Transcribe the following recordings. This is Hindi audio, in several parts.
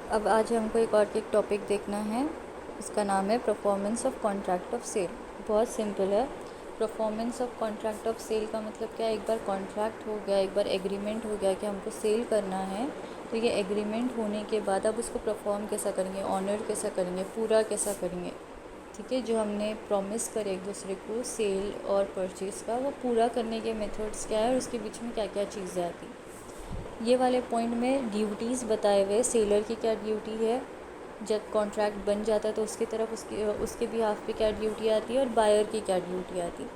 अब आज हमको एक टॉपिक देखना है। इसका नाम है performance of contract of sale. बहुत सिंपल है। Performance of contract of sale का मतलब क्या है? एक बार कॉन्ट्रैक्ट हो गया, एक बार एग्रीमेंट हो गया कि हमको सेल करना है, तो ये एग्रीमेंट होने के बाद अब उसको परफॉर्म कैसा करेंगे, ऑनर कैसा करेंगे, पूरा कैसा करेंगे। ठीक है, जो हमने प्रॉमिस करे एक दूसरे को सेल और परचेज़ का, वो पूरा करने के मेथड्स क्या है और उसके बीच में क्या क्या चीज़ें आती। ये वाले पॉइंट में ड्यूटीज़ बताए हुए, सेलर की क्या ड्यूटी है, जब कॉन्ट्रैक्ट बन जाता है तो उसकी तरफ उसके बिहाफ पे क्या ड्यूटी आती है और बायर की क्या ड्यूटी आती है।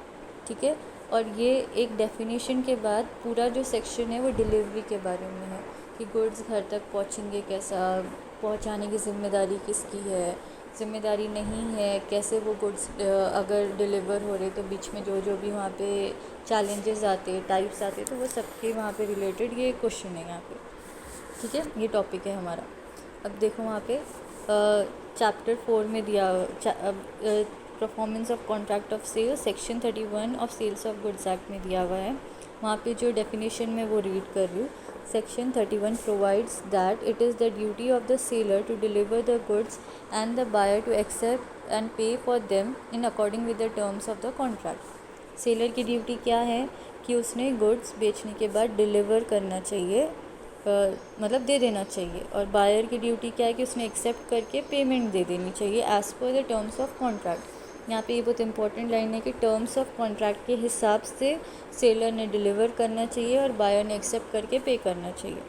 ठीक है, और ये एक डेफिनेशन के बाद पूरा जो सेक्शन है वो डिलीवरी के बारे में है कि गुड्स घर तक पहुंचेंगे कैसा, पहुंचाने की ज़िम्मेदारी किसकी है, ज़िम्मेदारी नहीं है कैसे वो गुड्स अगर डिलीवर हो रहे तो बीच में जो जो भी वहाँ पे चैलेंजेस आते, टाइप्स आते, तो वो सबके वहाँ पे रिलेटेड ये क्वेश्चन है यहाँ पे। ठीक है, ये टॉपिक है हमारा। अब देखो वहाँ पे चैप्टर 4 में दिया performance of contract of sale, section 31 of sales of goods act में दिया हुआ है। वहाँ पे जो डेफिनेशन में वो रीड कर रही हूँ। Section 31 provides that it is the duty of the seller to deliver the goods and the buyer to accept and pay for them in according with the terms of the contract. Seller की ड्यूटी क्या है कि उसने गुड्स बेचने के बाद डिलीवर करना चाहिए, मतलब दे देना चाहिए, और बायर की ड्यूटी क्या है कि उसने एक्सेप्ट करके पेमेंट दे देनी चाहिए as per the terms of contract. यहाँ पे ये बहुत इंपॉर्टेंट लाइन है कि टर्म्स ऑफ कॉन्ट्रैक्ट के हिसाब से सेलर ने डिलीवर करना चाहिए और बायर ने एक्सेप्ट करके पे करना चाहिए।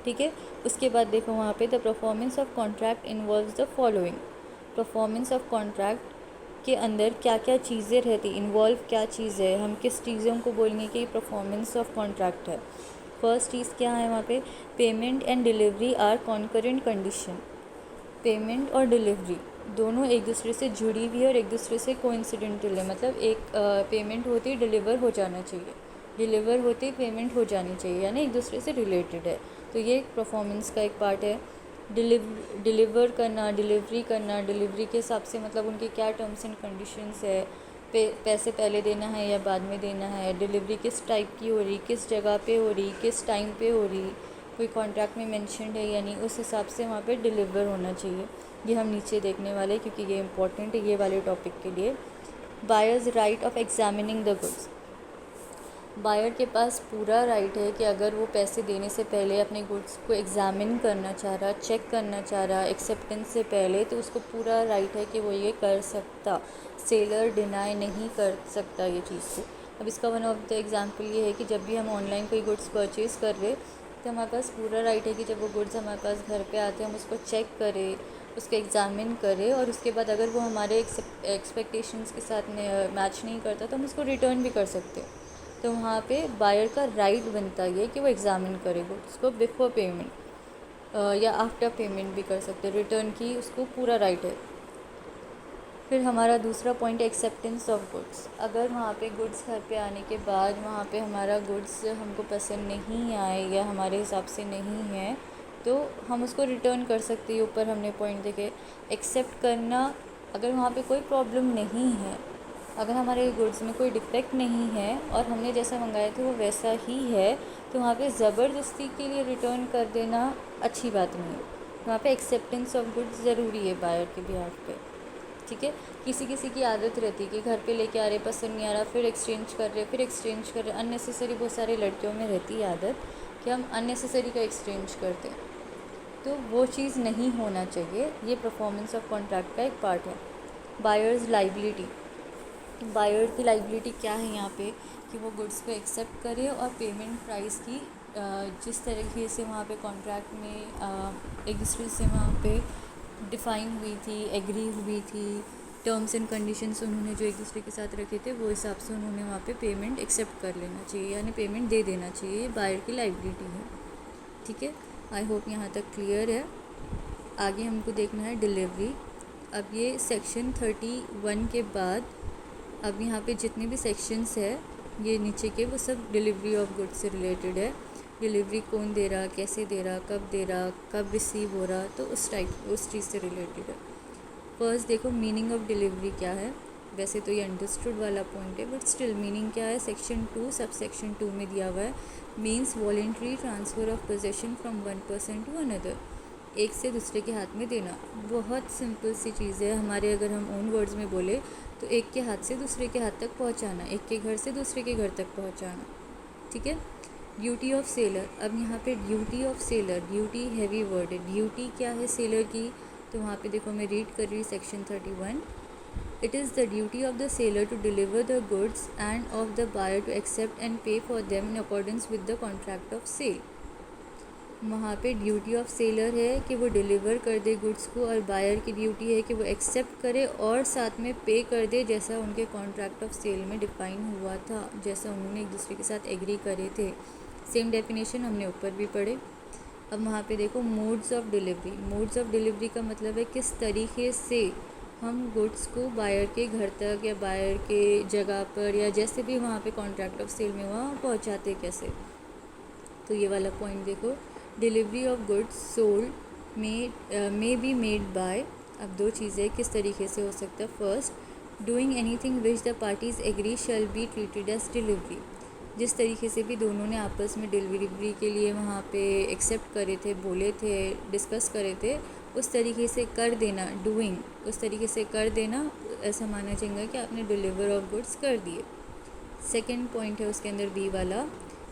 ठीक है, उसके बाद देखो वहाँ पे the performance of contract involves the following. Performance of contract के अंदर क्या क्या चीज़ें रहती, इन्वॉल्व क्या चीज़ है, हम किस चीज़ों को बोलेंगे कि परफॉर्मेंस ऑफ कॉन्ट्रैक्ट है। फर्स्ट चीज़ क्या है वहाँ पे, payment and delivery are concurrent condition. Payment और डिलीवरी दोनों एक दूसरे से जुड़ी हुई है और एक दूसरे से कोइंसिडेंटल है। मतलब एक पेमेंट होती है डिलीवर हो जाना चाहिए, डिलीवर होती है पेमेंट हो जानी चाहिए, यानी एक दूसरे से रिलेटेड है। तो ये एक परफॉर्मेंस का एक पार्ट है। डिलीवर करना, डिलीवरी करना, डिलीवरी के हिसाब से मतलब उनके क्या टर्म्स एंड कंडीशंस है, पैसे पहले देना है या बाद में देना है, डिलीवरी किस टाइप की हो रही, किस जगह पे हो रही, किस टाइम पे हो रही, कोई कॉन्ट्रैक्ट में मेंशन्ड है या नहीं, उस हिसाब से वहाँ पे डिलीवर होना चाहिए। ये हम नीचे देखने वाले हैं क्योंकि ये इंपॉर्टेंट है ये वाले टॉपिक के लिए। Buyer's right of examining the goods. Buyer के पास पूरा राइट है कि अगर वो पैसे देने से पहले अपने गुड्स को एग्ज़ामिन करना चाह रहा, चेक करना चाह रहा एक्सेप्टेंस से पहले, तो उसको पूरा राइट है कि वो ये कर सकता। सेलर डिनाई नहीं कर सकता ये चीज़ को। अब इसका वन ऑफ द एग्जांपल ये है कि जब भी हम ऑनलाइन कोई गुड्स परचेज़ कर रहे तो हमारे पास पूरा राइट है कि जब वो गुड्स हमारे पास घर पे आते हैं हम उसको चेक करें, उसको एग्ज़ामिन करें, और उसके बाद अगर वो हमारे एक्सपेक्टेशंस के साथ मैच नहीं करता तो हम उसको रिटर्न भी कर सकते हैं। तो वहाँ पे बायर का राइट बनता है कि वो एग्ज़ामिन करेगा उसको बिफोर पेमेंट या आफ्टर पेमेंट भी कर सकते, रिटर्न की उसको पूरा राइट है। फिर हमारा दूसरा पॉइंट है एक्सेप्टेंस ऑफ गुड्स। अगर वहाँ पे गुड्स घर पे आने के बाद वहाँ पे हमारा गुड्स हमको पसंद नहीं आए या हमारे हिसाब से नहीं है तो हम उसको रिटर्न कर सकते हैं। ऊपर हमने पॉइंट देखे। एक्सेप्ट करना, अगर वहाँ पे कोई प्रॉब्लम नहीं है, अगर हमारे गुड्स में कोई डिफेक्ट नहीं है और हमने जैसा मंगाया था वो वैसा ही है, तो वहाँ पे ज़बरदस्ती के लिए रिटर्न कर देना अच्छी बात नहीं है। वहाँ पे एक्सेप्टेंस ऑफ गुड्स ज़रूरी है बायर के बिहाफ पे। ठीक है, किसी किसी की आदत रहती है कि घर पे लेके आ रहे, पसंद नहीं आ रहा, फिर एक्सचेंज कर रहे, फिर एक्सचेंज कर रहे। अननेसेसरी बहुत सारे लड़कियों में रहती है आदत कि हम अननेसेसरी का एक्सचेंज करते हैं, तो वो चीज़ नहीं होना चाहिए। ये परफॉर्मेंस ऑफ कॉन्ट्रैक्ट का एक पार्ट है। Buyers liability. बायर की लाइबिलिटी क्या है यहाँ पे कि वो गुड्स को एक्सेप्ट करे और पेमेंट प्राइस की जिस तरीके से वहाँ पे कॉन्ट्रैक्ट में एक दूसरे से वहाँ पे डिफ़ाइन हुई थी, एग्री हुई थी, टर्म्स एंड कंडीशंस उन्होंने जो एक दूसरे के साथ रखे थे वो हिसाब से उन्होंने वहाँ पे पेमेंट एक्सेप्ट कर लेना चाहिए, यानी पेमेंट दे देना चाहिए। ये बायर की लाइबिलिटी है। ठीक है, आई होप यहाँ तक क्लियर है। आगे हमको देखना है डिलीवरी। अब ये सेक्शन 31 के बाद अब यहाँ पे जितने भी सेक्शंस है ये नीचे के, वो सब डिलीवरी ऑफ गुड्स से रिलेटेड है। डिलीवरी कौन दे रहा, कैसे दे रहा, कब दे रहा, कब रिसीव हो रहा, तो उस चीज़ से रिलेटेड है। फर्स्ट देखो मीनिंग ऑफ डिलीवरी क्या है। वैसे तो ये अंडरस्टूड वाला पॉइंट है बट स्टिल मीनिंग क्या है, सेक्शन 2 सब सेक्शन 2 में दिया हुआ है। Means voluntary transfer of possession from one person to another. एक से दूसरे के हाथ में देना। बहुत सिंपल सी चीज़ है हमारे, अगर हम ओन वर्ड्स में बोले तो एक के हाथ से दूसरे के हाथ तक पहुंचाना, एक के घर से दूसरे के घर तक पहुंचाना। ठीक है। ड्यूटी ऑफ सेलर, अब यहाँ पे duty of seller, duty heavy word है, ड्यूटी क्या है सेलर की, तो वहाँ पे देखो मैं रीड कर रही हूँ section 31। It is the duty of the sailor to deliver the goods and of the buyer to accept and pay for them in accordance with the contract of sale। वहाँ पे ड्यूटी ऑफ सेलर है कि वो डिलीवर कर दे गुड्स को, और बायर की ड्यूटी है कि वो एक्सेप्ट करे और साथ में पे कर दे, जैसा उनके कॉन्ट्रैक्ट ऑफ सेल में डिफाइन हुआ था, जैसा उन्होंने एक दूसरे के साथ एग्री करे थे। सेम डेफिनेशन हमने ऊपर भी पढ़े। अब वहाँ पे देखो modes of delivery. Modes of delivery का मतलब है किस तरीके से हम गुड्स को बायर के घर तक या बायर के जगह पर या जैसे भी वहाँ पे कॉन्ट्रैक्ट ऑफ सेल में वहाँ पहुँचाते कैसे। तो ये वाला पॉइंट देखो, delivery of goods sold may be made by. अब दो चीज़ें किस तरीके से हो सकता है। First, doing anything which the parties agree shall be treated as delivery. जिस तरीके से भी दोनों ने आपस में डिलीवरी के लिए वहाँ पे एक्सेप्ट करे थे, बोले थे, डिस्कस करे थे, उस तरीके से कर देना, डूइंग उस तरीके से कर देना, ऐसा माना जाएगा कि आपने डिलीवर ऑफ गुड्स कर दिए। सेकेंड पॉइंट है उसके अंदर बी वाला,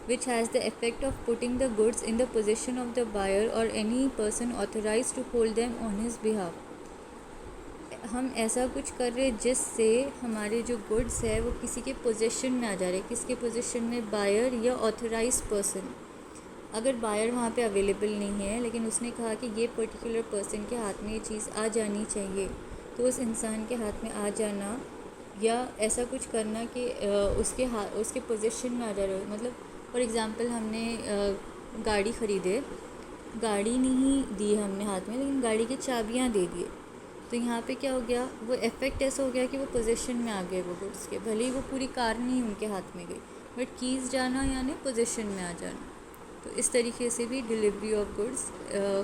which has the effect of putting the goods in the possession of the buyer or any person authorized to hold them on his behalf। हम ऐसा कुछ कर रहे जिससे हमारे जो गुड्स है वो किसी के पोजेशन में आ जा रहे। किसके पोजेशन में? बायर या ऑथराइज पर्सन। अगर बायर वहाँ पे अवेलेबल नहीं है लेकिन उसने कहा कि ये पर्टिकुलर पर्सन के हाथ में ये चीज़ आ जानी चाहिए, तो उस इंसान के हाथ में आ जाना या ऐसा कुछ करना कि उसके पोजेशन में आ जा रहा हो। मतलब फॉर एग्ज़ाम्पल हमने गाड़ी ख़रीदे, गाड़ी नहीं दी हमने हाथ में, लेकिन गाड़ी की चाबियाँ दे दिए, तो यहाँ पे क्या हो गया, वो इफ़ेक्ट ऐसा हो गया कि वो पोजीशन में आ गए वो गुड्स के। भले ही वो पूरी कार नहीं उनके हाथ में गई, बट कीज़ जाना यानी पोजीशन में आ जाना। तो इस तरीके से भी डिलीवरी ऑफ गुड्स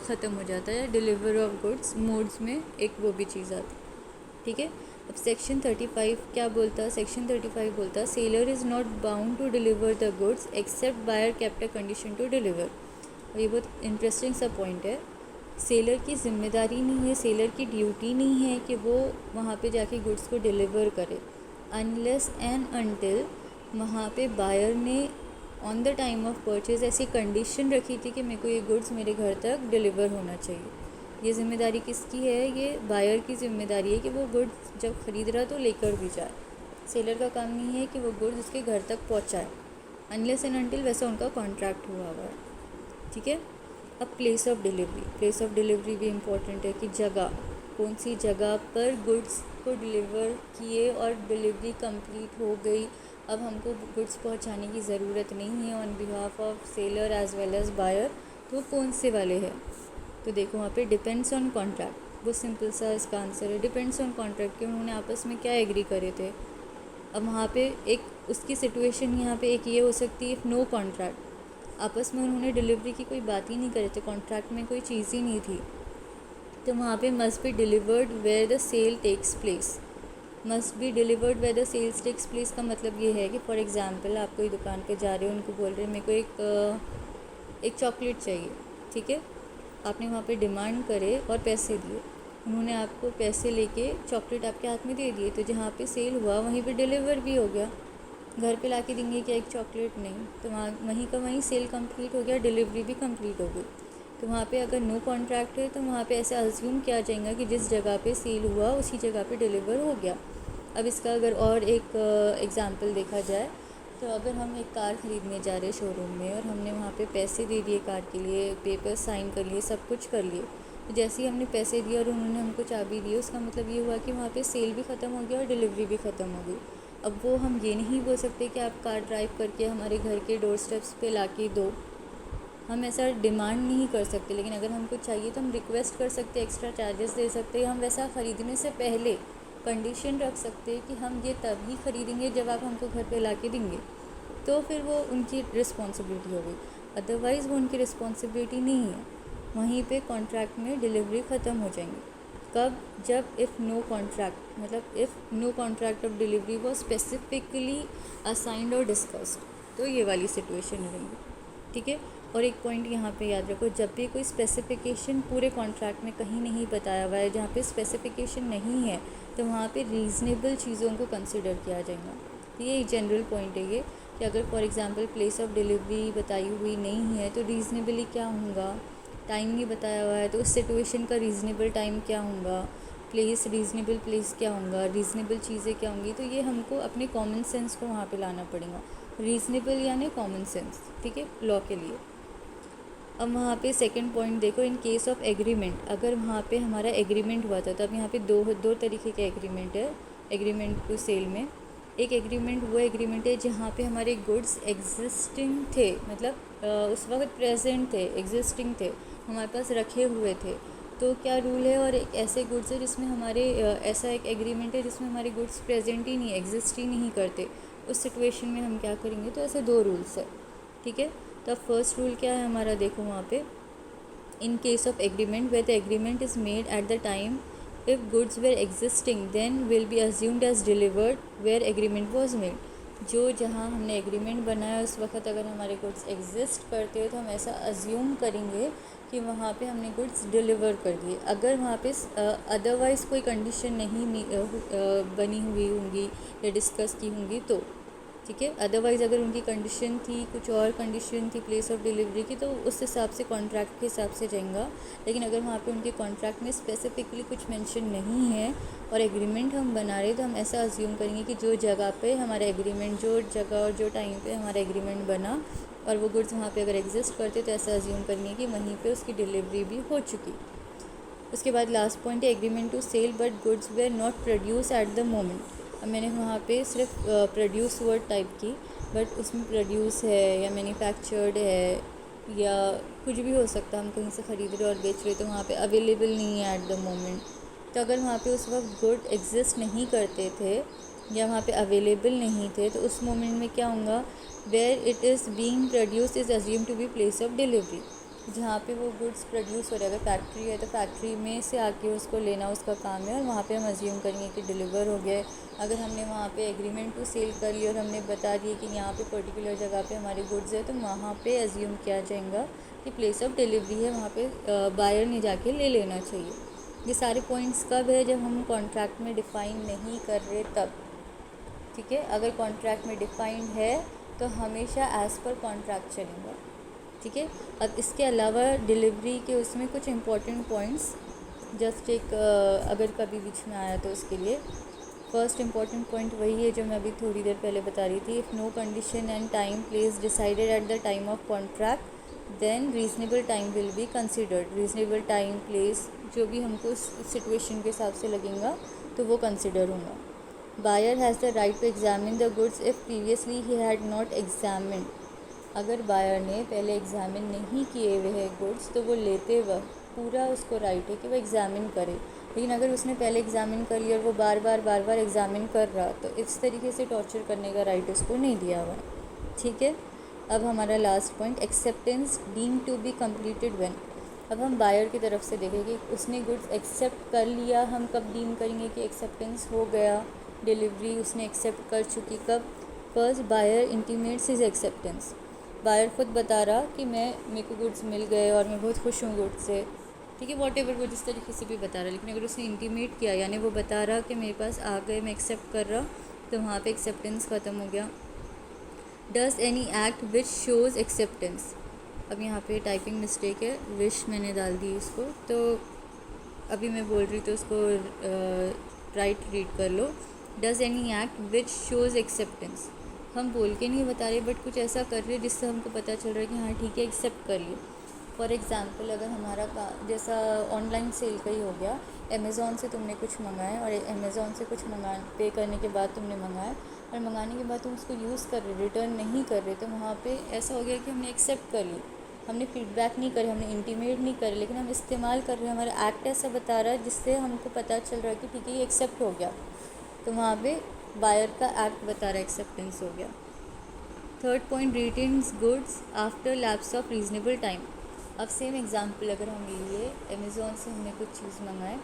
ख़त्म हो जाता है। डिलीवर ऑफ गुड्स मोड्स में एक वो भी चीज़ आती है। ठीक है। अब सेक्शन 35 क्या बोलता है? सेक्शन 35 बोलता है seller is not bound to deliver the goods except buyer kept a condition to deliver. और ये बहुत इंटरेस्टिंग सा पॉइंट है। सेलर की ज़िम्मेदारी नहीं है, सेलर की ड्यूटी नहीं है कि वो वहाँ पे जाके गुड्स को डिलीवर करे, अनलेस एंड अनटिल वहाँ पे बायर ने on the time of purchase ऐसी कंडीशन रखी थी कि मेरे को ये गुड्स मेरे घर तक डिलीवर होना चाहिए। ये ज़िम्मेदारी किसकी है? ये बायर की ज़िम्मेदारी है कि वो गुड्स जब ख़रीद रहा तो लेकर भी जाए। सेलर का काम नहीं है कि वो गुड्स उसके घर तक पहुँचाए, अनलेस एंड अनटिल वैसा उनका कॉन्ट्रैक्ट हुआ हुआ है। ठीक है। अब place of delivery, place of delivery भी इम्पॉर्टेंट है कि जगह, कौन सी जगह पर गुड्स को डिलीवर किए और डिलीवरी कंप्लीट हो गई, अब हमको गुड्स पहुंचाने की ज़रूरत नहीं है on behalf of seller as well as buyer, तो कौन से वाले हैं? तो देखो वहाँ पे डिपेंड्स ऑन कॉन्ट्रैक्ट, बहुत सिंपल सा इसका आंसर है, डिपेंड्स ऑन कॉन्ट्रैक्ट कि उन्होंने आपस में क्या एग्री करे थे। अब वहाँ पे एक उसकी सिचुएशन यहाँ पे एक ये हो सकती है, नो कॉन्ट्रैक्ट, आपस में उन्होंने डिलीवरी की कोई बात ही नहीं करे थे, कॉन्ट्रैक्ट में कोई चीज़ ही नहीं थी, तो वहाँ पे must be delivered where the sale takes place. Must be delivered where the sales takes place का मतलब ये है कि फॉर एग्ज़ाम्पल आप कोई दुकान पे जा रहे हो, उनको बोल रहे हैं मेरे को एक चॉकलेट चाहिए। ठीक है। आपने वहाँ पे डिमांड करे और पैसे दिए, उन्होंने आपको पैसे लेके चॉकलेट आपके हाथ में दे दिए, तो जहाँ पे सेल हुआ वहीं पे डिलीवर भी हो गया। घर पे लाके देंगे क्या एक चॉकलेट? नहीं, तो वहाँ वहीं का वहीं सेल कंप्लीट हो गया, डिलीवरी भी कंप्लीट हो गई। तो वहाँ पे अगर नो कॉन्ट्रैक्ट है तो वहाँ पे ऐसे अज्यूम किया जाएगा कि जिस जगह पे सेल हुआ उसी जगह पे डिलीवर हो गया। अब इसका अगर और एक एग्ज़ाम्पल देखा जाए, तो अगर हम एक कार ख़रीदने जा रहे हैं शोरूम में और हमने वहाँ पे पैसे दे दिए कार के लिए, पेपर साइन कर लिए, सब कुछ कर लिए, तो जैसे ही हमने पैसे दिए और उन्होंने हमको चाबी दी, उसका मतलब ये हुआ कि वहाँ पे सेल भी ख़त्म हो गया और डिलीवरी भी ख़त्म हो गई। अब वो हम ये नहीं बोल सकते कि आप कार ड्राइव करके हमारे घर के डोर स्टेप्स पे लाके दो, हम ऐसा डिमांड नहीं कर सकते। लेकिन अगर हमको चाहिए तो हम रिक्वेस्ट कर सकते, एक्स्ट्रा चार्जेस दे सकते हैं। हम वैसा ख़रीदने से पहले कंडीशन रख सकते हैं कि हम ये तभी ख़रीदेंगे जब आप हमको घर पे लाके देंगे, तो फिर वो उनकी रिस्पॉन्सिबिलिटी हो गई, अदरवाइज़ वो उनकी रिस्पॉन्सिबिलिटी नहीं है। वहीं पे कॉन्ट्रैक्ट में डिलीवरी ख़त्म हो जाएंगी। कब? जब इफ़ नो कॉन्ट्रैक्ट, मतलब if no contract of delivery वो स्पेसिफिकली असाइंड और डिस्कस्ड, तो ये वाली सिचुएशन रहेगी। ठीक है। और एक पॉइंट यहाँ पे याद रखो, जब भी कोई स्पेसिफिकेशन पूरे कॉन्ट्रैक्ट में कहीं नहीं बताया हुआ है, जहाँ पे स्पेसिफिकेशन नहीं है, तो वहाँ पे रीज़नेबल चीज़ों को कंसिडर किया जाएगा। तो ये जनरल पॉइंट है ये, कि अगर for example place of delivery बताई हुई नहीं है तो रीज़नेबली क्या होगा, टाइम नहीं बताया हुआ है तो उस सिचुएशन का रीज़नेबल टाइम क्या होगा, प्लेस रीज़नेबल प्लेस क्या होगा, रीज़नेबल चीज़ें क्या होंगी। तो ये हमको अपने कॉमन सेंस को वहाँ पे लाना पड़ेगा। रीज़नेबल यानी कॉमन सेंस, ठीक है, लॉ के लिए। अब वहाँ पे सेकंड पॉइंट देखो, इन केस ऑफ एग्रीमेंट, अगर वहाँ पे हमारा एग्रीमेंट हुआ था, तो अब यहाँ पे दो तरीके के एग्रीमेंट है एग्रीमेंट टू सेल में। एक एग्रीमेंट वो एग्रीमेंट है जहाँ पे हमारे गुड्स एग्जिस्टिंग थे, मतलब उस वक्त प्रेजेंट थे, एग्जिस्टिंग थे, हमारे पास रखे हुए थे। तो क्या रूल है, और एक ऐसे गुड्स है जिसमें हमारे ऐसा एक एग्रीमेंट है जिसमें हमारे गुड्स प्रेजेंट ही नहीं, एग्जिस्ट ही नहीं करते, उस सिचुएशन में हम क्या करेंगे। तो ऐसे दो रूल्स है, ठीक है। तो अब फर्स्ट रूल क्या है हमारा, देखो वहाँ पे, in case of agreement where the agreement is made at the time if goods were existing then will be assumed as delivered where agreement was made. जो जहाँ हमने एग्रीमेंट बनाया उस वक्त अगर हमारे गुड्स एग्जिस्ट करते हो तो हम ऐसा अज्यूम करेंगे कि वहाँ पे हमने गुड्स डिलीवर कर दिए। अगर वहाँ पे अदरवाइज़ कोई कंडीशन नहीं बनी हुई होंगी या डिस्कस की होंगी तो, ठीक है। अदरवाइज़ अगर उनकी कंडीशन थी, कुछ और कंडीशन थी प्लेस ऑफ डिलीवरी की, तो उस हिसाब से कॉन्ट्रैक्ट के हिसाब से जाएगा। लेकिन अगर वहाँ पे उनके कॉन्ट्रैक्ट में स्पेसिफिकली कुछ मेंशन नहीं है और एग्रीमेंट हम बना रहे, तो हम ऐसा अज्यूम करेंगे कि जो जगह पे हमारा एग्रीमेंट, जो जगह और जो टाइम पे हमारा एग्रीमेंट बना और वो गुड्स वहाँ पे अगर एग्जिस्ट करते, तो ऐसा अज्यूम करेंगे कि वहीं पे उसकी डिलीवरी भी हो चुकी। उसके बाद लास्ट पॉइंट है agreement to sale but goods were not produce at the moment. अब मैंने वहाँ पे सिर्फ प्रोड्यूस वर्ड टाइप की, बट उसमें प्रोड्यूस है या मैन्युफैक्चर्ड है या कुछ भी हो सकता है, हम कहीं से ख़रीद रहे और बेच रहे, तो वहाँ पे अवेलेबल नहीं है एट द मोमेंट। तो अगर वहाँ पे उस वक्त गुड एग्जिस्ट नहीं करते थे या वहाँ पे अवेलेबल नहीं थे, तो उस मोमेंट में क्या होगा, where it is being produce is assume to be place of delivery. जहाँ पे वो गुड्स प्रोड्यूस हो रहा है, अगर फैक्ट्री है तो फैक्ट्री में से आके उसको लेना उसका काम है, और वहाँ पे हम अज्यूम करेंगे कि डिलीवर हो गया है। अगर हमने वहाँ पे एग्रीमेंट टू सेल कर लिया और हमने बता दिया कि यहाँ पे पर्टिकुलर जगह पे हमारे गुड्स है, तो वहाँ पे अज्यूम किया जाएगा कि प्लेस ऑफ डिलीवरी है, वहाँ पे बायर ने जाके ले लेना चाहिए। ये सारे पॉइंट्स कब है, जब हम कॉन्ट्रैक्ट में डिफ़ाइन नहीं कर रहे तब, ठीक है। अगर कॉन्ट्रैक्ट में डिफ़ाइंड है तो हमेशा एज़ पर कॉन्ट्रैक्ट चलेगा, ठीक है। अब इसके अलावा डिलीवरी के उसमें कुछ इम्पोर्टेंट पॉइंट्स, जस्ट एक अगर कभी बीच में आया तो उसके लिए फर्स्ट इम्पॉर्टेंट पॉइंट वही है जो मैं अभी थोड़ी देर पहले बता रही थी। If no condition and time place decided at the time of contract then reasonable time will be considered. Reasonable time place जो भी हमको उस सिचुएशन के हिसाब से लगेगा तो वो कंसिडर होगा। Buyer has the right to examine the goods if previously he had not examine. अगर बायर ने पहले एग्ज़ामिन नहीं किए हुए हैं गुड्स, तो वो लेते वक्त पूरा उसको राइट है कि वो एग्ज़ामिन करे। लेकिन अगर उसने पहले एग्ज़ामिन कर लिया और वो बार बार एग्ज़ामिन कर रहा, तो इस तरीके से टॉर्चर करने का राइट उसको नहीं दिया हुआ, ठीक है। अब हमारा last point, acceptance deem to be completed when. अब हम बायर की तरफ से देखेंगे कि उसने गुड्स एक्सेप्ट कर लिया, हम कब डीम करेंगे कि एक्सेप्टेंस हो गया, डिलीवरी उसने एक्सेप्ट कर चुकी, कब। First, buyer intimates his acceptance. Buyer खुद बता रहा कि मेरे को गुड्स मिल गए और मैं बहुत खुश हूँ गुड्स से, ठीक है, वॉट एवर वो जिस तरीके से भी बता रहा। लेकिन अगर उसने इंटीमेट किया, यानी वो बता रहा कि मेरे पास आ गए, मैं एक्सेप्ट कर रहा, तो वहाँ पे एक्सेप्टेंस ख़त्म हो गया। Does any act which shows acceptance. अब यहाँ पे टाइपिंग मिस्टेक है, विश मैंने डाल दी इसको, तो अभी मैं बोल रही तो उसको राइट रीड कर लो। Does any act which shows acceptance. हम बोल के नहीं बता रहे, बट कुछ ऐसा कर रहे जिससे हमको पता चल रहा है कि हाँ ठीक है, एक्सेप्ट कर लिए। फॉर एग्ज़ाम्पल, अगर हमारा जैसा ऑनलाइन सेल का ही हो गया, अमेज़ॉन से तुमने कुछ मंगाया और अमेज़ॉन से कुछ पे करने के बाद तुमने मंगाया, और मंगाने के बाद तुम उसको यूज़ कर रहे, रिटर्न नहीं कर रहे, तो वहाँ पे ऐसा हो गया कि हमने एक्सेप्ट कर ली, हमने फीडबैक नहीं करे, हमने इंटीमेट नहीं करे, लेकिन हम इस्तेमाल कर रहे हैं, हमारा एक्ट ऐसा बता रहा है जिससे हमको पता चल रहा है कि ठीक है ये एक्सेप्ट हो गया, तो वहाँ पे बायर का एक्ट बता रहा है, एक्सेप्टेंस हो गया। Third point, retains goods after lapse of reasonable time. अब सेम एग्जांपल अगर हम लिए, अमेज़ॉन से हमने कुछ चीज़ मंगाए,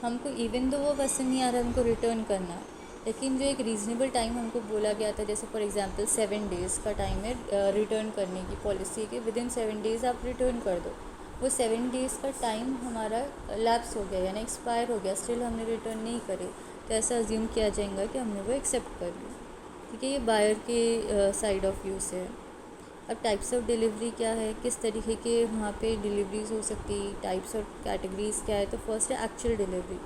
हमको इवन दो वो पसंद नहीं आ रहा, हमको रिटर्न करना है, लेकिन जो एक रीज़नेबल टाइम हमको बोला गया था, जैसे फॉर एग्जांपल 7 डेज़ का टाइम है रिटर्न करने की पॉलिसी के, विद इन 7 डेज़ आप रिटर्न कर दो, वो 7 डेज़ का टाइम हमारा लैप्स हो गया यानी एक्सपायर हो गया, स्टिल हमने रिटर्न नहीं करे, तो ऐसा अज्यूम किया जाएगा कि हमने वो एक्सेप्ट कर लिया। ठीक है, ये बायर के साइड ऑफ व्यू से है। अब टाइप्स ऑफ डिलीवरी क्या है, किस तरीके के वहाँ पे डिलीवरीज हो सकती, टाइप्स और कैटेगरीज क्या है। तो फर्स्ट है एक्चुअल डिलीवरी।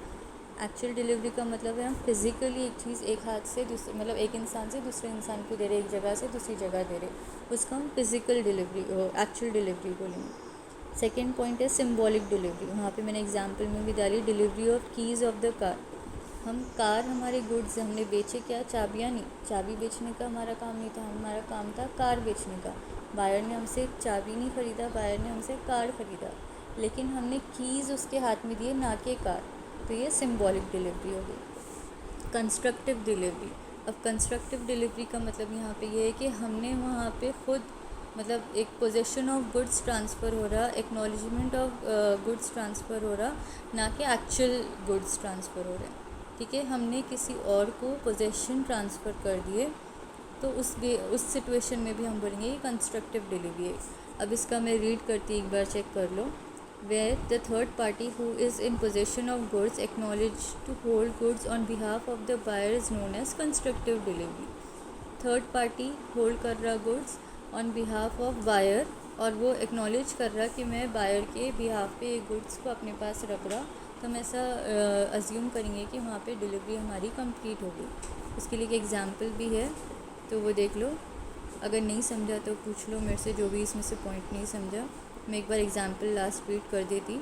एक्चुअल डिलीवरी का मतलब है हम फिज़िकली एक चीज़ एक हाथ से दूसरे, मतलब एक इंसान से दूसरे इंसान को दे रहे, एक जगह से दूसरी जगह दे रहे, उसका हम फिज़िकल डिलीवरी एक्चुअल डिलीवरी बोलेंगे। सेकेंड पॉइंट है सिम्बॉलिक डिलीवरी। वहाँ पे मैंने एग्जांपल में भी डाली, delivery of keys of the car. हम कार, हमारे गुड्स हमने बेचे, क्या चाबियाँ नहीं, चाबी बेचने का हमारा काम नहीं था, हमारा काम था कार बेचने का। बायर ने हमसे चाबी नहीं ख़रीदा, बायर ने हमसे कार ख़रीदा, लेकिन हमने कीज़ उसके हाथ में दिए, ना कि कार। तो ये सिम्बॉलिक डिलीवरी हो गई। Constructive delivery. अब कंस्ट्रक्टिव डिलीवरी का मतलब यहाँ पे ये है कि हमने वहाँ पे खुद, मतलब एक पोजेशन ऑफ गुड्स ट्रांसफ़र हो रहा, एक्नॉलेजमेंट ऑफ गुड्स ट्रांसफ़र हो रहा, ना कि एक्चुअल गुड्स ट्रांसफ़र हो रहे हैं। ठीक है, हमने किसी और को पोजेशन ट्रांसफ़र कर दिए, तो उस सिचुएशन में भी हम बोलेंगे ये कंस्ट्रक्टिव डिलीवरी है। अब इसका मैं रीड करती, एक बार चेक कर लो। where the third party who is in possession of goods acknowledged to hold goods on behalf of the buyer is known as constructive delivery। Third party hold कर रहा goods on behalf of buyer, और वो एक्नॉलेज कर रहा कि मैं बायर के बिहाफ पे ये गुड्स को अपने पास रख रहा, तो हम ऐसा अज्यूम करेंगे कि वहाँ पे डिलीवरी हमारी कंप्लीट हो गई। उसके लिए एक एग्जांपल भी है, तो वो देख लो। अगर नहीं समझा तो पूछ लो मेरे से, जो भी इसमें से पॉइंट नहीं समझा। मैं एक बार एग्जांपल लास्ट रीड कर देती।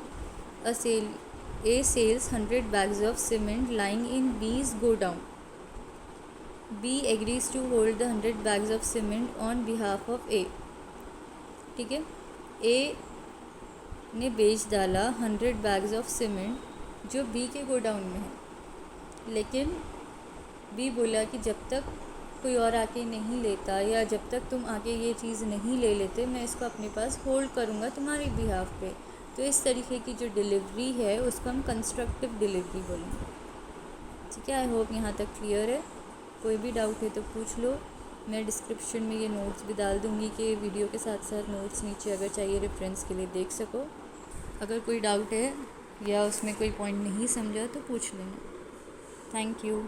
ए sales 100 bags of cement lying in B's godown। B agrees to hold the 100 bags of cement on behalf of A। ठीक है, A ने बेच डाला 100 bags of cement जो B के गोडाउन में है, लेकिन B बोला कि जब तक कोई और आके नहीं लेता, या जब तक तुम आके ये चीज़ नहीं ले लेते, मैं इसको अपने पास होल्ड करूँगा तुम्हारे बिहाफ पे। तो इस तरीके की जो डिलीवरी है उसको हम कंस्ट्रक्टिव डिलीवरी बोलेंगे। ठीक है, आई होप यहाँ तक क्लियर है। कोई भी डाउट है तो पूछ लो। मैं डिस्क्रिप्शन में ये नोट्स भी डाल दूँगी कि वीडियो के साथ साथ नोट्स नीचे अगर चाहिए रेफरेंस के लिए देख सको। अगर कोई डाउट है या उसमें कोई पॉइंट नहीं समझा तो पूछ लेना। Thank you.